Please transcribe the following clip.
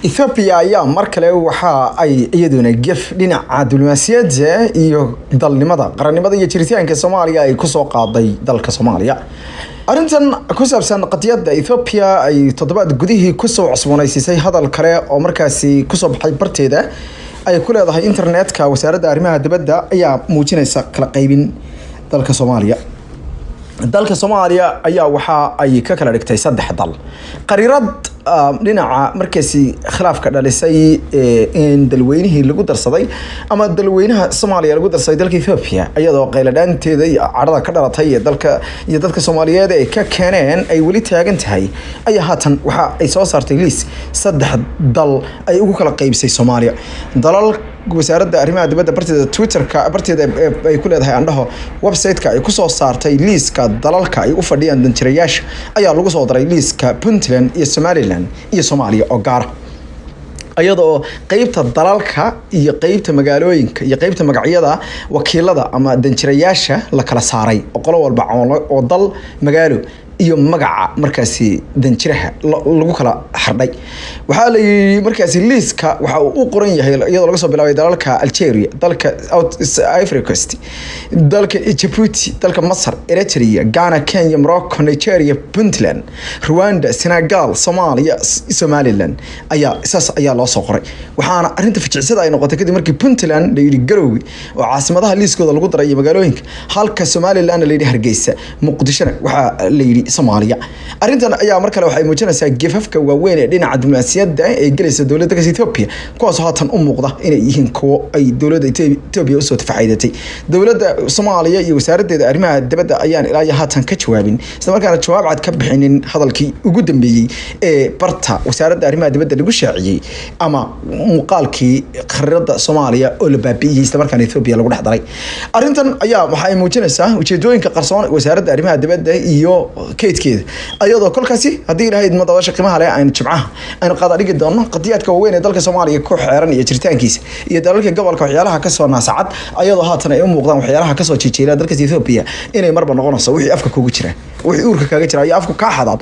Ethiopia ayaa mar kale waxa ay iyaduna gef dhinaca diblomaasiyadda iyo dalnimada qarannimada iyo jiritaanka Soomaaliya ay ku soo qaaday dalka Soomaaliya. Arrintan ku saabsan qadiyadda Ethiopia ay toddobaad gudihii ku soo cusboonaysiisay hadal kale oo markaasi ku soo baxay barteeda ay ku leedahay internetka. Wasaaradda Arrimaha Dibadda ayaa muujinaysa kala qaybin dalka Soomaaliya. dalka Soomaaliya ayaa waxa ay ka kala dhigtay saddex dal. Qariirad dhinaca markaasi khilaafka dhalisay in dalweynihii lagu darsaday ama dalweynaha Soomaaliya lagu darsaday dalka Ethiopia iyadoo qayladhaanteeda iyo carada ka dhalatay dadka Soomaaliyeed ay ka keeneen ay wali taagan tahay ayaa haatan waxa ay soo saartay liis saddex dal ay ugu kala qaybisay Soomaaliya. Dalal wasaaradda arrimaha dibadda barteeda Twitterka barteeda ay ku leedahay andhaho website-ka ay ku soo saartay liiska dalalka ay u fadhiyaan danjirayaasha ayaa lagu soo daray liiska Puntland iyo Somaliland iyo Soomaaliya oo gaar ayadoo qaybta dalalka iyo qaybta magaalooyinka iyo qaybta magacyada wakiilada ama danjirayaasha la kala saaray qolo walba oo dal magaalo iyo magaca markaasi danjiraha lagu kala xardhay. Waxa la yiri markaasi liiska waxa uu qoran yahay iyadoo laga soo bilaabay dalalka Algeria, dalka Ivory Coast, dalka Djibouti, dalka Masar, Eritrea, Ghana, Kenya, Morocco, Nigeria, Puntland, Rwanda, Senegal, Somalia, Somaliland ayaa loo soo qoray. Waxaana arrinta ficilsada ay noqotay kadib markii Puntland la yiri Garowe oo caasimadaha liiskooda lagu daray magaalooyinka, halka Somaliland la yiri Hargeysa, Muqdisho waxa la yiri Soomaaliya. Arrintan ayaa mar kale waxay muujinaysaa gefafka waaweyn ee dhinaca diblomaasiyadda ee galaysa dawladda Ethiopia kuwaas oo haatan u muuqda inay yihiin kuwo ay dawladda Ethiopia u soo tafaaciidatay. Dawladda Soomaaliya iyo wasaaraddeeda arrimaha dibadda ayaan ilaa haatan ka jawaabin isla markaana jawaab cad ka bixinin hadalkii ugu dambeeyay ee barta wasaaradda arrimaha dibadda lagu shaaciyay ama muuqaalkii khariirada Soomaaliya oo la baabi'iyay isla markaana Ethiopia lagu dhaxdaray. Arrintan ayaa waxay muujinaysaa ujeedooyinka qarsoon wasaaradda arrimaha dibadda iyo keedkeeda ayadoo kolkaasi hadii ilaahay madawasha qiimaha leh aan jimcaha aan qaad dhigi doono qadiyadka weyn ee dalka Soomaaliya ku xeeran iyo jiritaankiisa iyo dalalka gobolka waxyaalaha ka soo naasacad ayadoo haatan ay u muuqdaan waxyaalaha ka soo jijeela dalka Ethiopia inay marba noqonayso wixii afka kugu jira wixii uurka kaga jira iyo afku ka xadaad